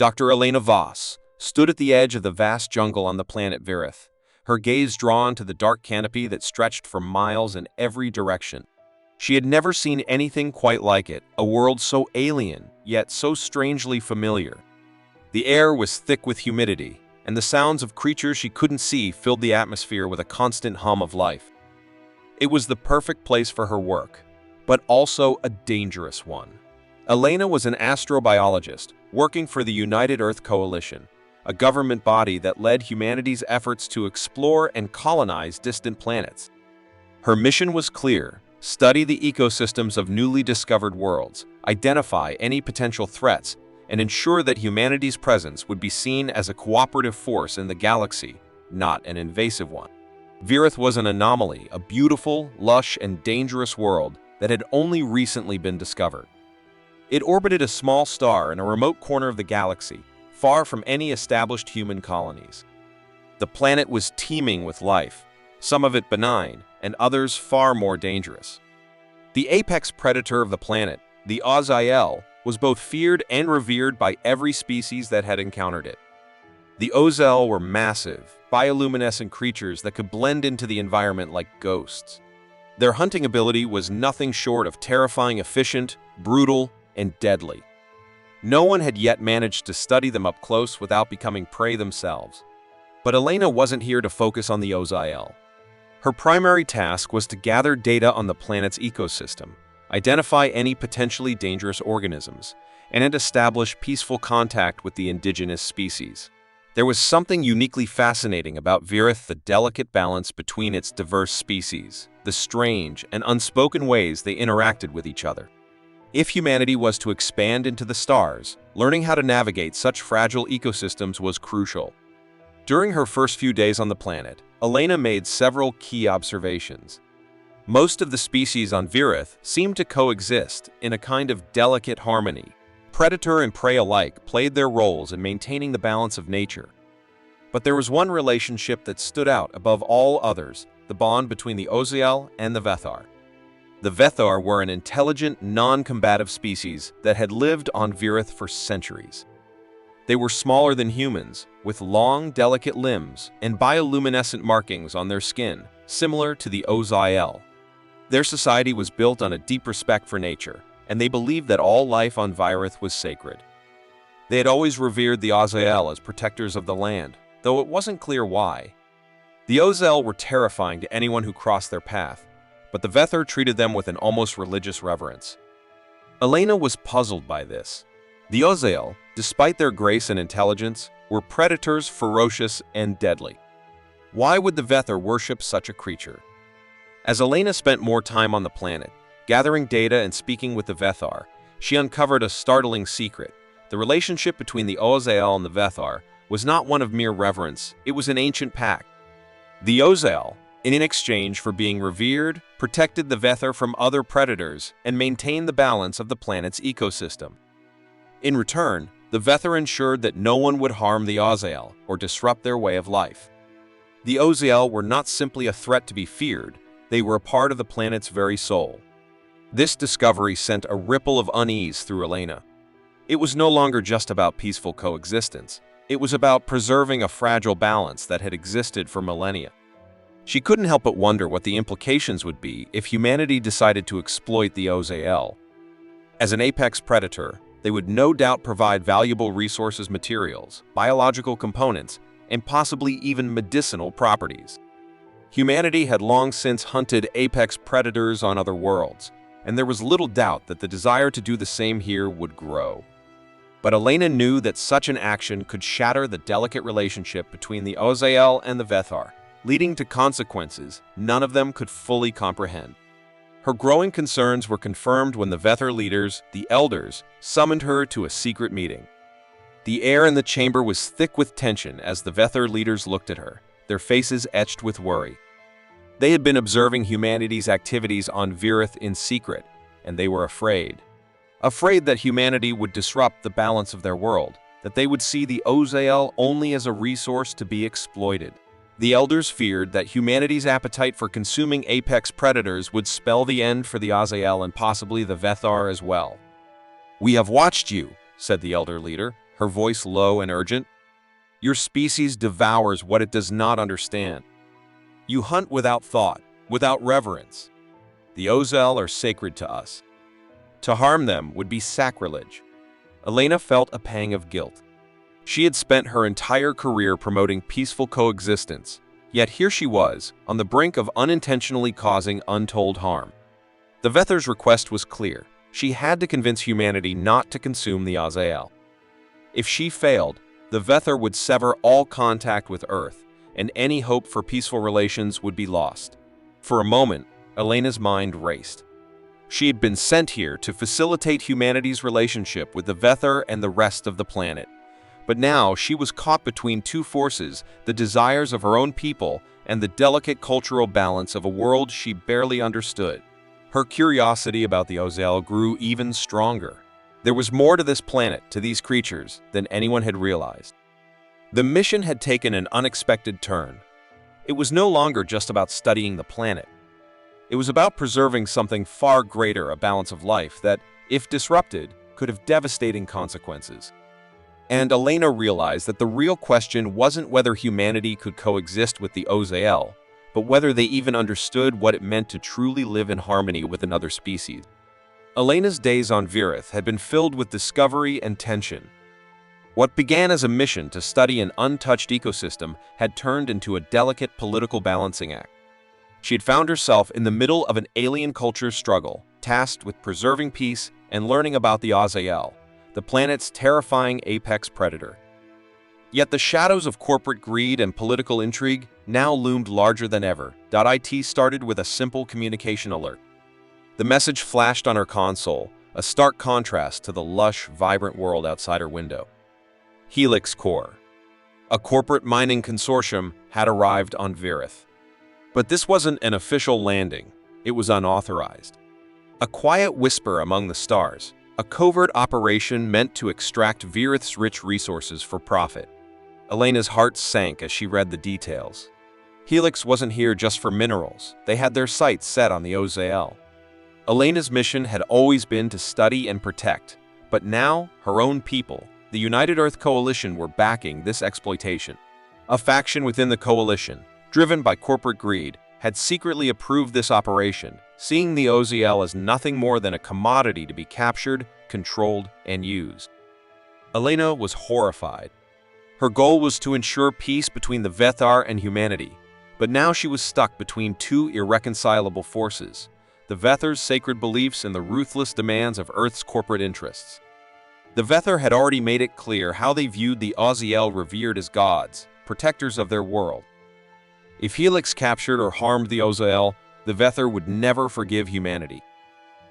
Dr. Elena Voss stood at the edge of the vast jungle on the planet Virith, her gaze drawn to the dark canopy that stretched for miles in every direction. She had never seen anything quite like it, a world so alien, yet so strangely familiar. The air was thick with humidity, and the sounds of creatures she couldn't see filled the atmosphere with a constant hum of life. It was the perfect place for her work, but also a dangerous one. Elena was an astrobiologist working for the United Earth Coalition, a government body that led humanity's efforts to explore and colonize distant planets. Her mission was clear: study the ecosystems of newly discovered worlds, identify any potential threats, and ensure that humanity's presence would be seen as a cooperative force in the galaxy, not an invasive one. Virith was an anomaly, a beautiful, lush, and dangerous world that had only recently been discovered. It orbited a small star in a remote corner of the galaxy, far from any established human colonies. The planet was teeming with life, some of it benign, and others far more dangerous. The apex predator of the planet, the Ozael, was both feared and revered by every species that had encountered it. The Ozael were massive, bioluminescent creatures that could blend into the environment like ghosts. Their hunting ability was nothing short of terrifying, efficient, brutal, and deadly. No one had yet managed to study them up close without becoming prey themselves. But Elena wasn't here to focus on the Ozael. Her primary task was to gather data on the planet's ecosystem, identify any potentially dangerous organisms, and establish peaceful contact with the indigenous species. There was something uniquely fascinating about Virith, the delicate balance between its diverse species, the strange and unspoken ways they interacted with each other. If humanity was to expand into the stars, learning how to navigate such fragile ecosystems was crucial. During her first few days on the planet, Elena made several key observations. Most of the species on Virith seemed to coexist in a kind of delicate harmony. Predator and prey alike played their roles in maintaining the balance of nature. But there was one relationship that stood out above all others: the bond between the Ozael and the Vethar. The Vethar were an intelligent, non-combative species that had lived on Virith for centuries. They were smaller than humans, with long, delicate limbs and bioluminescent markings on their skin, similar to the Ozael. Their society was built on a deep respect for nature, and they believed that all life on Virith was sacred. They had always revered the Ozael as protectors of the land, though it wasn't clear why. The Ozael were terrifying to anyone who crossed their path, but the Vethar treated them with an almost religious reverence. Elena was puzzled by this. The Ozael, despite their grace and intelligence, were predators, ferocious and deadly. Why would the Vethar worship such a creature? As Elena spent more time on the planet, gathering data and speaking with the Vethar, she uncovered a startling secret. The relationship between the Ozael and the Vethar was not one of mere reverence, it was an ancient pact. The Ozael, in exchange for being revered, protected the Vethar from other predators and maintained the balance of the planet's ecosystem. In return, the Vethar ensured that no one would harm the Ozael or disrupt their way of life. The Ozael were not simply a threat to be feared, they were a part of the planet's very soul. This discovery sent a ripple of unease through Elena. It was no longer just about peaceful coexistence, it was about preserving a fragile balance that had existed for millennia. She couldn't help but wonder what the implications would be if humanity decided to exploit the Ozael. As an apex predator, they would no doubt provide valuable resources, materials, biological components, and possibly even medicinal properties. Humanity had long since hunted apex predators on other worlds, and there was little doubt that the desire to do the same here would grow. But Elena knew that such an action could shatter the delicate relationship between the Ozael and the Vethar, leading to consequences none of them could fully comprehend. Her growing concerns were confirmed when the Vethar leaders, the Elders, summoned her to a secret meeting. The air in the chamber was thick with tension as the Vethar leaders looked at her, their faces etched with worry. They had been observing humanity's activities on Virith in secret, and they were afraid. Afraid that humanity would disrupt the balance of their world, that they would see the Ozael only as a resource to be exploited. The Elders feared that humanity's appetite for consuming apex predators would spell the end for the Ozael and possibly the Vethar as well. "We have watched you," said the Elder leader, her voice low and urgent. "Your species devours what it does not understand. You hunt without thought, without reverence. The Ozel are sacred to us. To harm them would be sacrilege." Elena felt a pang of guilt. She had spent her entire career promoting peaceful coexistence, yet here she was, on the brink of unintentionally causing untold harm. The Vether's request was clear. She had to convince humanity not to consume the Azael. If she failed, the Vether would sever all contact with Earth, and any hope for peaceful relations would be lost. For a moment, Elena's mind raced. She had been sent here to facilitate humanity's relationship with the Vether and the rest of the planet. But now she was caught between two forces, the desires of her own people and the delicate cultural balance of a world she barely understood. Her curiosity about the Ozel grew even stronger. There was more to this planet, to these creatures, than anyone had realized. The mission had taken an unexpected turn. It was no longer just about studying the planet. It was about preserving something far greater, a balance of life that, if disrupted, could have devastating consequences. And Elena realized that the real question wasn't whether humanity could coexist with the Ozael, but whether they even understood what it meant to truly live in harmony with another species. Elena's days on Virith had been filled with discovery and tension. What began as a mission to study an untouched ecosystem had turned into a delicate political balancing act. She had found herself in the middle of an alien culture struggle, tasked with preserving peace and learning about the Azael, the planet's terrifying apex predator. Yet the shadows of corporate greed and political intrigue now loomed larger than ever. IT started with a simple communication alert. The message flashed on her console, a stark contrast to the lush, vibrant world outside her window. Helix Core. A corporate mining consortium had arrived on Virith. But this wasn't an official landing. It was unauthorized. A quiet whisper among the stars, a covert operation meant to extract Virith's rich resources for profit. Elena's heart sank as she read the details. Helix wasn't here just for minerals. They had their sights set on the Ozael. Elena's mission had always been to study and protect, but now her own people, the United Earth Coalition, were backing this exploitation. A faction within the coalition, driven by corporate greed, had secretly approved this operation, seeing the Ozael as nothing more than a commodity to be captured, controlled, and used. Elena was horrified. Her goal was to ensure peace between the Vethar and humanity, but now she was stuck between two irreconcilable forces, the Vethar's sacred beliefs and the ruthless demands of Earth's corporate interests. The Vethar had already made it clear how they viewed the Ozael, revered as gods, protectors of their world. If Helix captured or harmed the Ozael, the Vethar would never forgive humanity.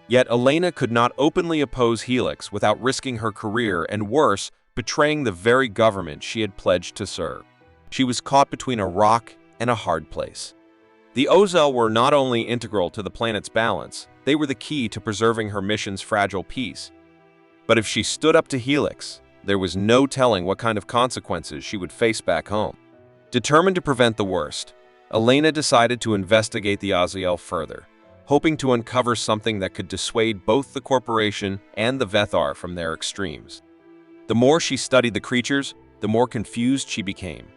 Yet Elena could not openly oppose Helix without risking her career and, worse, betraying the very government she had pledged to serve. She was caught between a rock and a hard place. The Ozael were not only integral to the planet's balance, they were the key to preserving her mission's fragile peace. But if she stood up to Helix, there was no telling what kind of consequences she would face back home. Determined to prevent the worst, Elena decided to investigate the Azael further, hoping to uncover something that could dissuade both the corporation and the Vethar from their extremes. The more she studied the creatures, the more confused she became.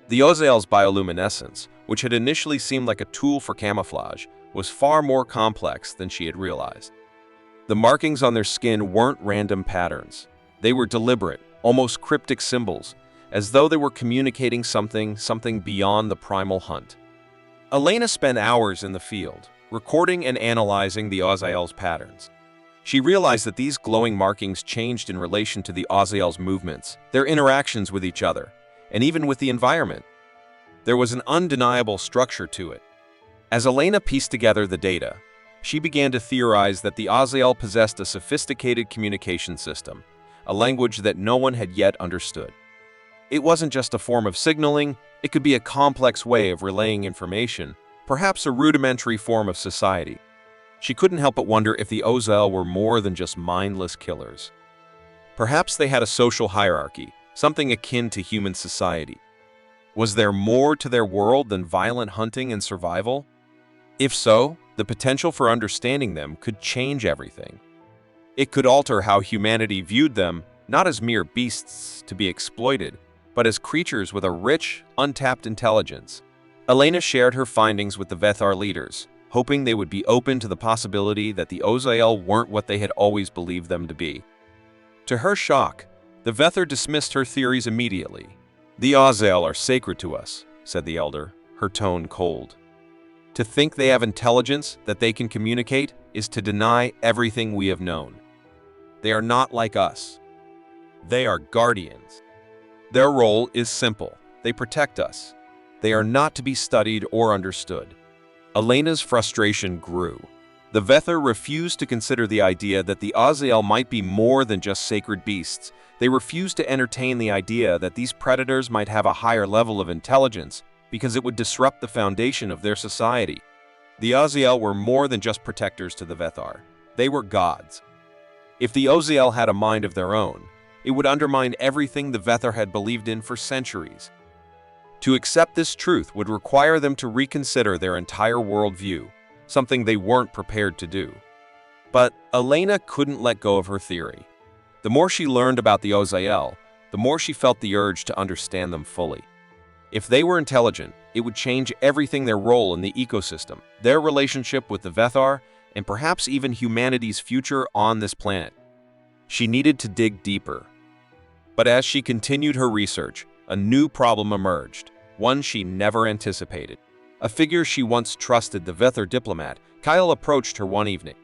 The Ozael's bioluminescence, which had initially seemed like a tool for camouflage, was far more complex than she had realized. The markings on their skin weren't random patterns. They were deliberate, almost cryptic symbols, as though they were communicating something beyond the primal hunt. Elena spent hours in the field, recording and analyzing the Ozael's patterns. She realized that these glowing markings changed in relation to the Ozael's movements, their interactions with each other, and even with the environment. There was an undeniable structure to it. As Elena pieced together the data, she began to theorize that the Ozael possessed a sophisticated communication system, a language that no one had yet understood. It wasn't just a form of signaling, it could be a complex way of relaying information, perhaps a rudimentary form of society. She couldn't help but wonder if the Ozael were more than just mindless killers. Perhaps they had a social hierarchy, something akin to human society. Was there more to their world than violent hunting and survival? If so, the potential for understanding them could change everything. It could alter how humanity viewed them not as mere beasts to be exploited, but as creatures with a rich, untapped intelligence. Elena shared her findings with the Vethar leaders, hoping they would be open to the possibility that the Ozael weren't what they had always believed them to be. To her shock, the Vethar dismissed her theories immediately. "The Ozael are sacred to us," said the elder, her tone cold. "To think they have intelligence that they can communicate is to deny everything we have known. They are not like us. They are guardians. Their role is simple. They protect us. They are not to be studied or understood." Elena's frustration grew. The Vethar refused to consider the idea that the Ozael might be more than just sacred beasts. They refused to entertain the idea that these predators might have a higher level of intelligence because it would disrupt the foundation of their society. The Ozael were more than just protectors to the Vethar. They were gods. If the Ozael had a mind of their own, it would undermine everything the Vethar had believed in for centuries. To accept this truth would require them to reconsider their entire worldview, something they weren't prepared to do. But Elena couldn't let go of her theory. The more she learned about the Ozael, the more she felt the urge to understand them fully. If they were intelligent, it would change everything: their role in the ecosystem, their relationship with the Vethar, and perhaps even humanity's future on this planet. She needed to dig deeper. But as she continued her research, a new problem emerged, one she never anticipated. A figure she once trusted, the Vethar diplomat, Kyle, approached her one evening.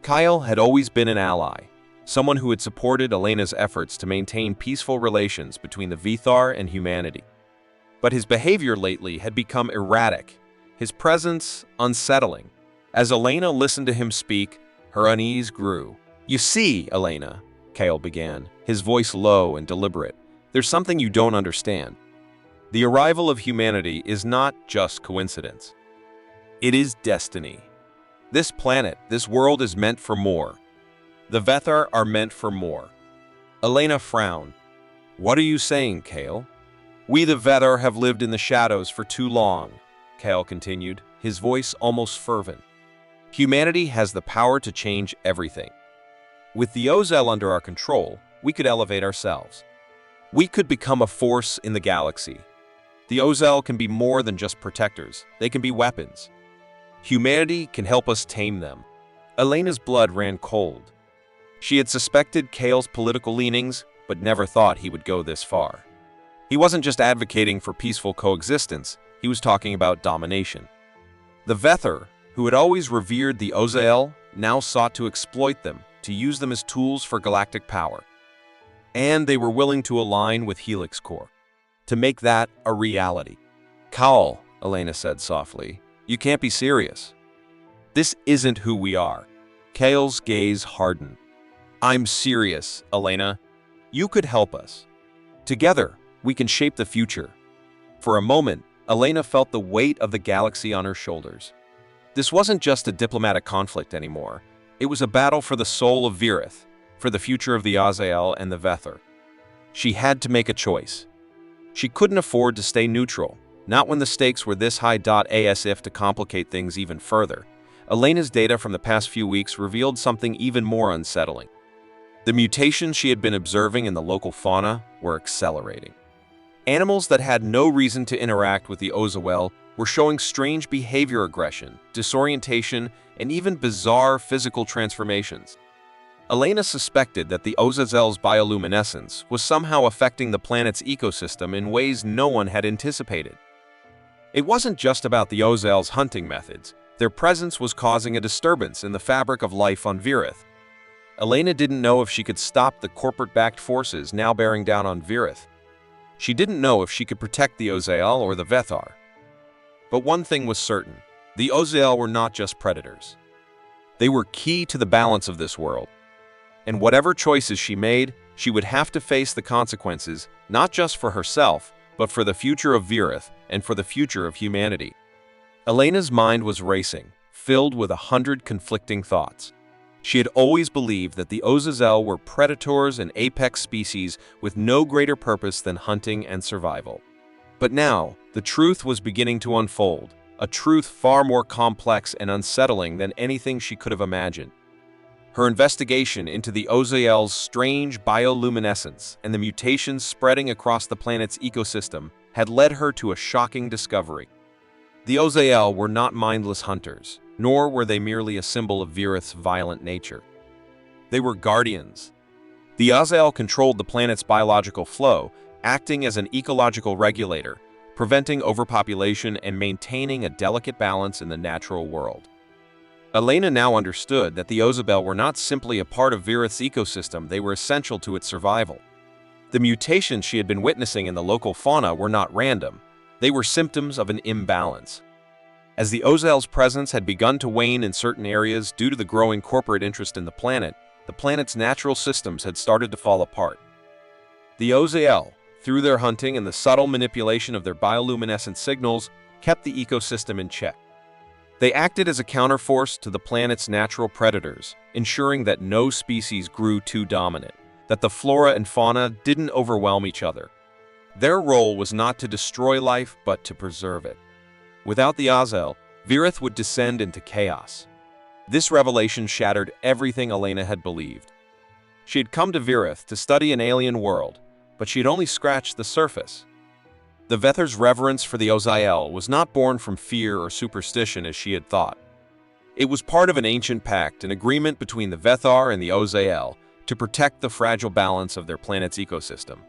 Kyle had always been an ally, someone who had supported Elena's efforts to maintain peaceful relations between the Vethar and humanity. But his behavior lately had become erratic, his presence unsettling. As Elena listened to him speak, her unease grew. "You see, Elena," Kyle began, his voice low and deliberate, "there's something you don't understand. The arrival of humanity is not just coincidence. It is destiny. This planet, this world is meant for more. The Vethar are meant for more." Elena frowned. "What are you saying, Kale?" "We the Vethar have lived in the shadows for too long," Kale continued, his voice almost fervent. "Humanity has the power to change everything. With the Ozael under our control, we could elevate ourselves. We could become a force in the galaxy. The Ozael can be more than just protectors. They can be weapons. Humanity can help us tame them." Elena's blood ran cold. She had suspected Kale's political leanings, but never thought he would go this far. He wasn't just advocating for peaceful coexistence, he was talking about domination. The Vethar, who had always revered the Ozael, now sought to exploit them, to use them as tools for galactic power. And they were willing to align with Helix Corps, to make that a reality. "Kyle," Elena said softly, "you can't be serious. This isn't who we are." Kale's gaze hardened. "I'm serious, Elena. You could help us. Together, we can shape the future." For a moment, Elena felt the weight of the galaxy on her shoulders. This wasn't just a diplomatic conflict anymore. It was a battle for the soul of Virith, for the future of the Ozael and the Vethar. She had to make a choice. She couldn't afford to stay neutral, not when the stakes were this high. As if to complicate things even further, Elena's data from the past few weeks revealed something even more unsettling. The mutations she had been observing in the local fauna were accelerating. Animals that had no reason to interact with the Ozael were showing strange behavior, aggression, disorientation, and even bizarre physical transformations. Elena suspected that the Ozael's bioluminescence was somehow affecting the planet's ecosystem in ways no one had anticipated. It wasn't just about the Ozael's hunting methods. Their presence was causing a disturbance in the fabric of life on Virith. Elena didn't know if she could stop the corporate-backed forces now bearing down on Virith. She didn't know if she could protect the Ozael or the Vethar. But one thing was certain: the Ozael were not just predators. They were key to the balance of this world. And whatever choices she made, she would have to face the consequences, not just for herself, but for the future of Virith and for the future of humanity. Elena's mind was racing, filled with 100 conflicting thoughts. She had always believed that the Ozael were predators and apex species with no greater purpose than hunting and survival. But now, the truth was beginning to unfold, a truth far more complex and unsettling than anything she could have imagined. Her investigation into the Ozael's strange bioluminescence and the mutations spreading across the planet's ecosystem had led her to a shocking discovery. The Ozael were not mindless hunters, nor were they merely a symbol of Virith's violent nature. They were guardians. The Ozael controlled the planet's biological flow, acting as an ecological regulator, preventing overpopulation and maintaining a delicate balance in the natural world. Elena now understood that the Ozael were not simply a part of Virith's ecosystem, they were essential to its survival. The mutations she had been witnessing in the local fauna were not random, they were symptoms of an imbalance. As the Ozael's presence had begun to wane in certain areas due to the growing corporate interest in the planet's natural systems had started to fall apart. The Ozael, through their hunting and the subtle manipulation of their bioluminescent signals, kept the ecosystem in check. They acted as a counterforce to the planet's natural predators, ensuring that no species grew too dominant, that the flora and fauna didn't overwhelm each other. Their role was not to destroy life, but to preserve it. Without the Ozael, Virith would descend into chaos. This revelation shattered everything Elena had believed. She had come to Virith to study an alien world, but she had only scratched the surface. The Vethar's reverence for the Ozael was not born from fear or superstition as she had thought. It was part of an ancient pact, an agreement between the Vethar and the Ozael to protect the fragile balance of their planet's ecosystem.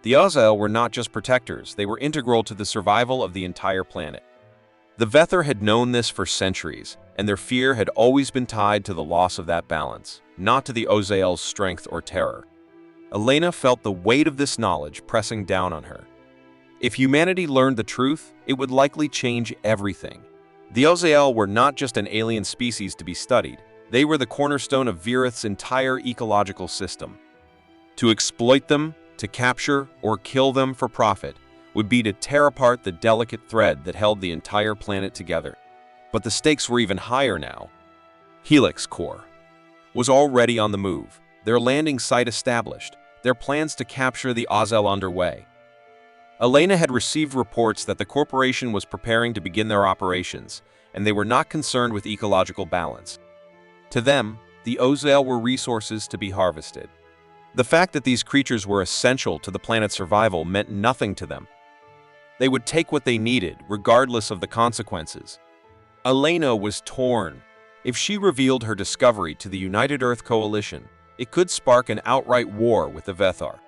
The Ozael were not just protectors, they were integral to the survival of the entire planet. The Vethar had known this for centuries, and their fear had always been tied to the loss of that balance, not to the Ozael's strength or terror. Elena felt the weight of this knowledge pressing down on her. If humanity learned the truth, it would likely change everything. The Ozael were not just an alien species to be studied, they were the cornerstone of Virith's entire ecological system. To exploit them, to capture, or kill them for profit would be to tear apart the delicate thread that held the entire planet together. But the stakes were even higher now. Helix Corps was already on the move, their landing site established, their plans to capture the Ozael underway. Elena had received reports that the corporation was preparing to begin their operations, and they were not concerned with ecological balance. To them, the Ozael were resources to be harvested. The fact that these creatures were essential to the planet's survival meant nothing to them. They would take what they needed, regardless of the consequences. Elena was torn. If she revealed her discovery to the United Earth Coalition, it could spark an outright war with the Vethar.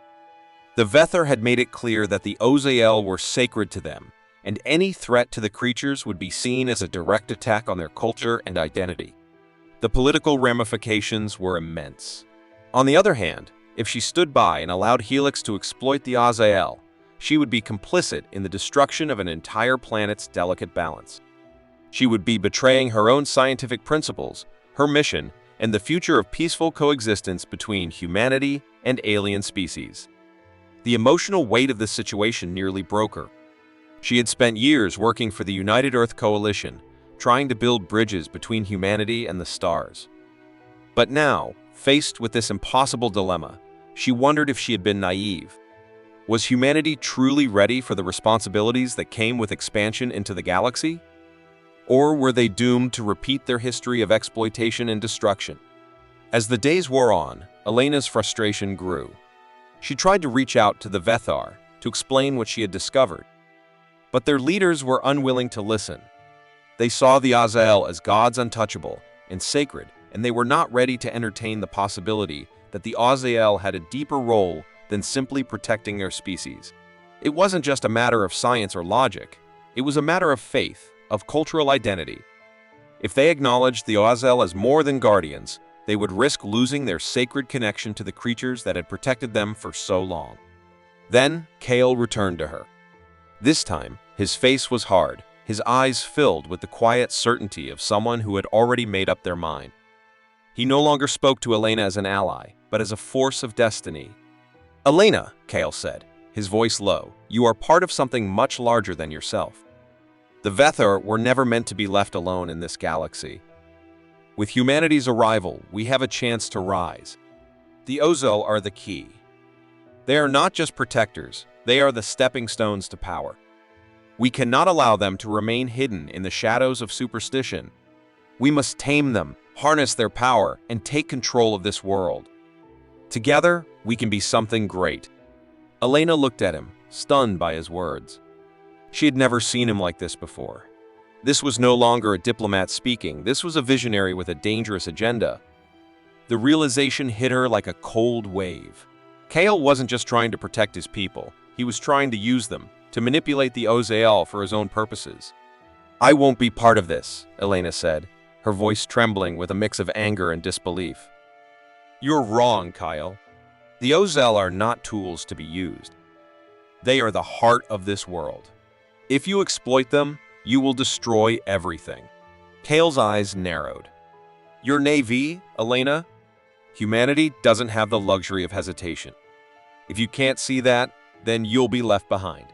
The Vethar had made it clear that the Ozael were sacred to them, and any threat to the creatures would be seen as a direct attack on their culture and identity. The political ramifications were immense. On the other hand, if she stood by and allowed Helix to exploit the Ozael, she would be complicit in the destruction of an entire planet's delicate balance. She would be betraying her own scientific principles, her mission, and the future of peaceful coexistence between humanity and alien species. The emotional weight of this situation nearly broke her. She had spent years working for the United Earth Coalition, trying to build bridges between humanity and the stars. But now, faced with this impossible dilemma, she wondered if she had been naive. Was humanity truly ready for the responsibilities that came with expansion into the galaxy? Or were they doomed to repeat their history of exploitation and destruction? As the days wore on, Elena's frustration grew. She tried to reach out to the Vethar to explain what she had discovered. But their leaders were unwilling to listen. They saw the Ozael as gods untouchable and sacred, and they were not ready to entertain the possibility that the Ozael had a deeper role than simply protecting their species. It wasn't just a matter of science or logic. It was a matter of faith, of cultural identity. If they acknowledged the Ozael as more than guardians, they would risk losing their sacred connection to the creatures that had protected them for so long. Then, Kale returned to her. This time, his face was hard, his eyes filled with the quiet certainty of someone who had already made up their mind. He no longer spoke to Elena as an ally, but as a force of destiny. "Elena," Kale said, his voice low, "you are part of something much larger than yourself. The Vethar were never meant to be left alone in this galaxy. With humanity's arrival, we have a chance to rise. The Ozael are the key. They are not just protectors, they are the stepping stones to power. We cannot allow them to remain hidden in the shadows of superstition. We must tame them, harness their power, and take control of this world. Together, we can be something great. Elena looked at him, stunned by his words. She had never seen him like this before. This was no longer a diplomat speaking, this was a visionary with a dangerous agenda. The realization hit her like a cold wave. Kale wasn't just trying to protect his people, he was trying to use them, to manipulate the Ozael for his own purposes. I won't be part of this, Elena said, her voice trembling with a mix of anger and disbelief. You're wrong, Kyle. The Ozael are not tools to be used. They are the heart of this world. If you exploit them, you will destroy everything. Kale's eyes narrowed. Your naive, Elena? Humanity doesn't have the luxury of hesitation. If you can't see that, then you'll be left behind.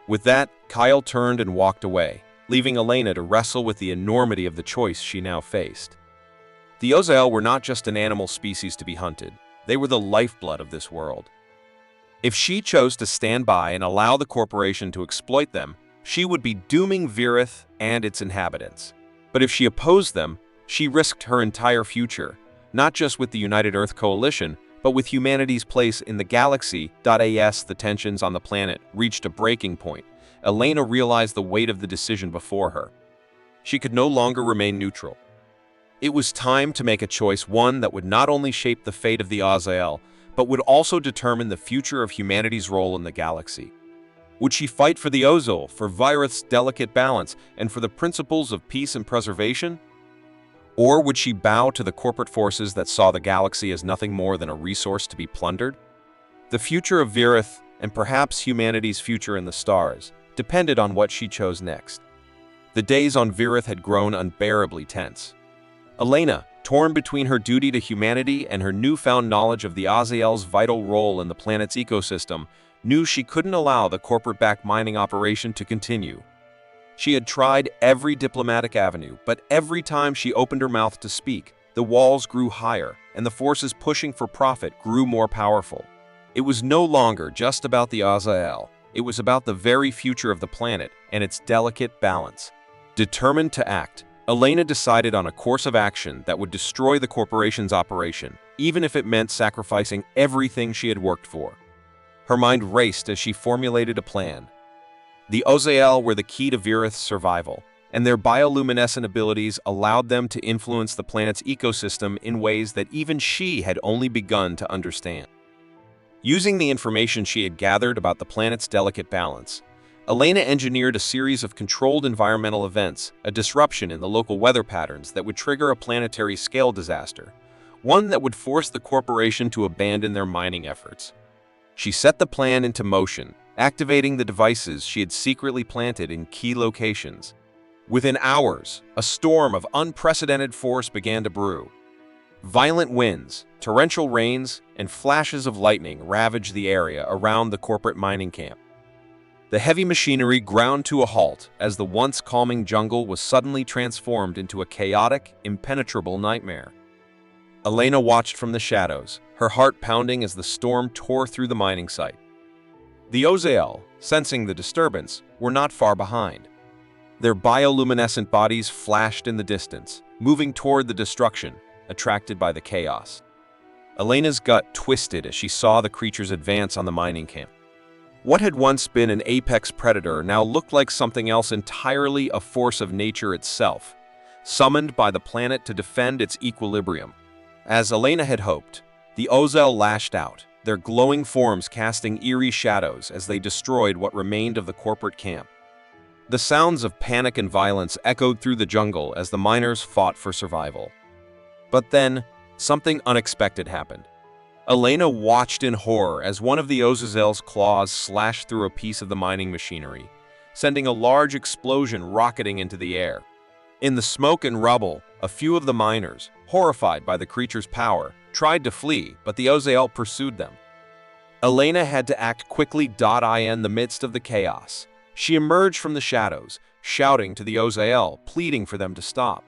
With that, Kyle turned and walked away, leaving Elena to wrestle with the enormity of the choice she now faced. The Ozael were not just an animal species to be hunted, they were the lifeblood of this world. If she chose to stand by and allow the corporation to exploit them, she would be dooming Virith and its inhabitants. But if she opposed them, she risked her entire future, not just with the United Earth Coalition, but with humanity's place in the galaxy. As the tensions on the planet reached a breaking point, Elena realized the weight of the decision before her. She could no longer remain neutral. It was time to make a choice, one that would not only shape the fate of the Ozael, but would also determine the future of humanity's role in the galaxy. Would she fight for the Ozael, for Virith's delicate balance, and for the principles of peace and preservation? Or would she bow to the corporate forces that saw the galaxy as nothing more than a resource to be plundered? The future of Virith, and perhaps humanity's future in the stars, depended on what she chose next. The days on Virith had grown unbearably tense. Elena, torn between her duty to humanity and her newfound knowledge of the Ozael's vital role in the planet's ecosystem, knew she couldn't allow the corporate-backed mining operation to continue. She had tried every diplomatic avenue, but every time she opened her mouth to speak, the walls grew higher, and the forces pushing for profit grew more powerful. It was no longer just about the Ozael. It was about the very future of the planet and its delicate balance. Determined to act, Elena decided on a course of action that would destroy the corporation's operation, even if it meant sacrificing everything she had worked for. Her mind raced as she formulated a plan. The Ozael were the key to Virith's survival, and their bioluminescent abilities allowed them to influence the planet's ecosystem in ways that even she had only begun to understand. Using the information she had gathered about the planet's delicate balance, Elena engineered a series of controlled environmental events, a disruption in the local weather patterns that would trigger a planetary-scale disaster, one that would force the corporation to abandon their mining efforts. She set the plan into motion, activating the devices she had secretly planted in key locations. Within hours, a storm of unprecedented force began to brew. Violent winds, torrential rains, and flashes of lightning ravaged the area around the corporate mining camp. The heavy machinery ground to a halt as the once calming jungle was suddenly transformed into a chaotic, impenetrable nightmare. Elena watched from the shadows, her heart pounding as the storm tore through the mining site. The Ozael, sensing the disturbance, were not far behind. Their bioluminescent bodies flashed in the distance, moving toward the destruction, attracted by the chaos. Elena's gut twisted as she saw the creatures advance on the mining camp. What had once been an apex predator now looked like something else entirely, a force of nature itself, summoned by the planet to defend its equilibrium. As Elena had hoped, the Ozael lashed out, their glowing forms casting eerie shadows as they destroyed what remained of the corporate camp. The sounds of panic and violence echoed through the jungle as the miners fought for survival. But then, something unexpected happened. Elena watched in horror as one of the Ozael's claws slashed through a piece of the mining machinery, sending a large explosion rocketing into the air. In the smoke and rubble, a few of the miners, horrified by the creature's power, tried to flee, but the Ozael pursued them. Elena had to act quickly. In the midst of the chaos, she emerged from the shadows, shouting to the Ozael, pleading for them to stop.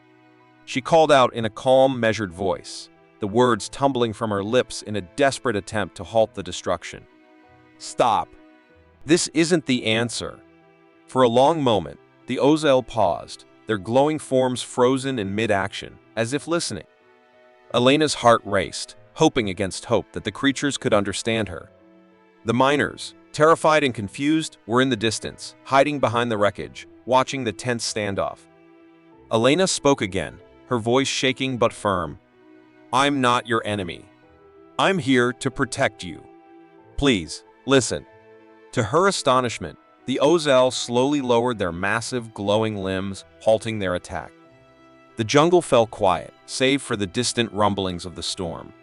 She called out in a calm, measured voice, the words tumbling from her lips in a desperate attempt to halt the destruction. Stop. This isn't the answer. For a long moment, the Ozael paused, their glowing forms frozen in mid-action, as if listening. Elena's heart raced, hoping against hope that the creatures could understand her. The miners, terrified and confused, were in the distance, hiding behind the wreckage, watching the tense standoff. Elena spoke again, her voice shaking but firm. "I'm not your enemy. I'm here to protect you. Please, listen." To her astonishment, the Ozel slowly lowered their massive, glowing limbs, halting their attack. The jungle fell quiet, save for the distant rumblings of the storm.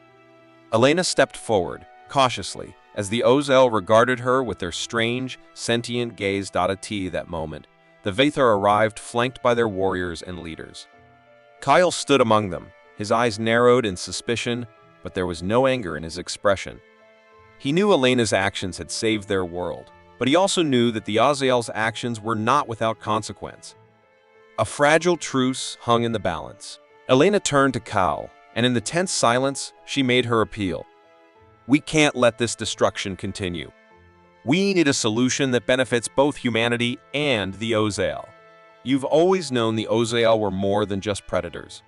Elena stepped forward, cautiously, as the Ozel regarded her with their strange, sentient gaze. At that moment, the Vathar arrived, flanked by their warriors and leaders. Kyle stood among them, his eyes narrowed in suspicion, but there was no anger in his expression. He knew Elena's actions had saved their world, but he also knew that the Ozel's actions were not without consequence. A fragile truce hung in the balance. Elena turned to Kyle, and in the tense silence, she made her appeal. "We can't let this destruction continue. We need a solution that benefits both humanity and the Ozel. You've always known the Ozel were more than just predators.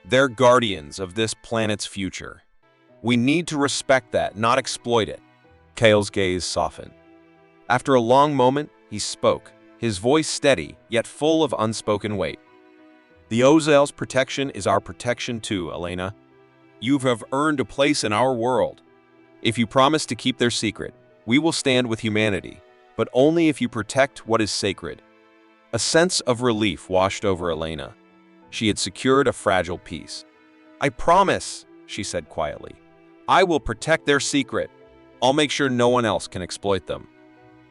They're guardians of this planet's future. We need to respect that, not exploit it." Kyle's gaze softened. After a long moment, he spoke, his voice steady, yet full of unspoken weight. "The Ozel's protection is our protection too, Elena. You have earned a place in our world. If you promise to keep their secret, we will stand with humanity, but only if you protect what is sacred." A sense of relief washed over Elena. She had secured a fragile peace. "I promise," she said quietly. "I will protect their secret. I'll make sure no one else can exploit them."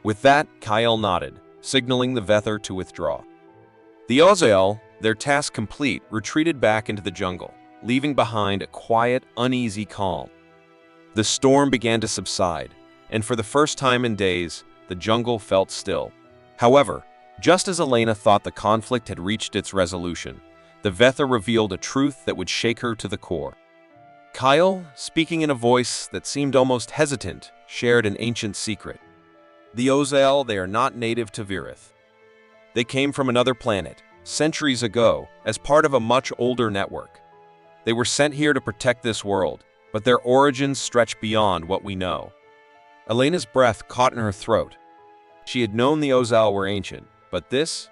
With that, Kyle nodded, signaling the Vathar to withdraw. The Ozel, their task complete, retreated back into the jungle, leaving behind a quiet, uneasy calm. The storm began to subside, and for the first time in days, the jungle felt still. However, just as Elena thought the conflict had reached its resolution, the Vathar revealed a truth that would shake her to the core. Kyle, speaking in a voice that seemed almost hesitant, shared an ancient secret. The Ozel, they are not native to Virith. They came from another planet, centuries ago, as part of a much older network. They were sent here to protect this world, but their origins stretch beyond what we know. Elena's breath caught in her throat. She had known the Ozel were ancient, but this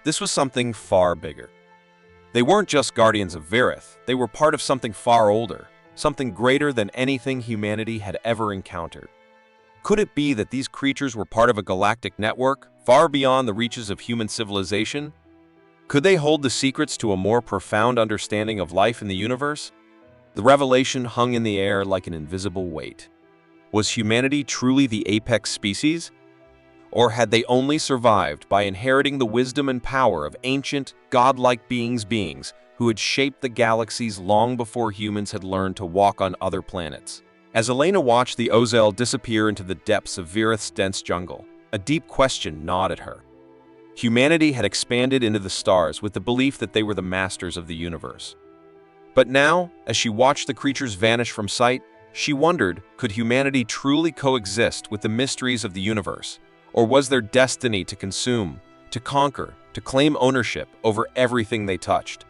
was something far bigger. They weren't just guardians of Virith, they were part of something far older, something greater than anything humanity had ever encountered. Could it be that these creatures were part of a galactic network, far beyond the reaches of human civilization? Could they hold the secrets to a more profound understanding of life in the universe? The revelation hung in the air like an invisible weight. Was humanity truly the apex species? Or had they only survived by inheriting the wisdom and power of ancient, godlike beings who had shaped the galaxies long before humans had learned to walk on other planets? As Elena watched the Ozel disappear into the depths of Virith's dense jungle, a deep question gnawed at her. Humanity had expanded into the stars with the belief that they were the masters of the universe. But now, as she watched the creatures vanish from sight, she wondered, could humanity truly coexist with the mysteries of the universe? Or was their destiny to consume, to conquer, to claim ownership over everything they touched?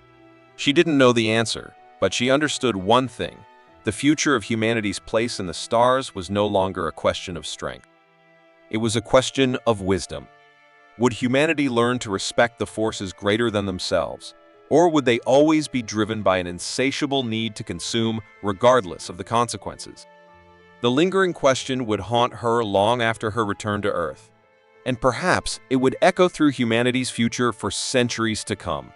She didn't know the answer, but she understood one thing. The future of humanity's place in the stars was no longer a question of strength. It was a question of wisdom. Would humanity learn to respect the forces greater than themselves? Or would they always be driven by an insatiable need to consume, regardless of the consequences? The lingering question would haunt her long after her return to Earth. And perhaps it would echo through humanity's future for centuries to come.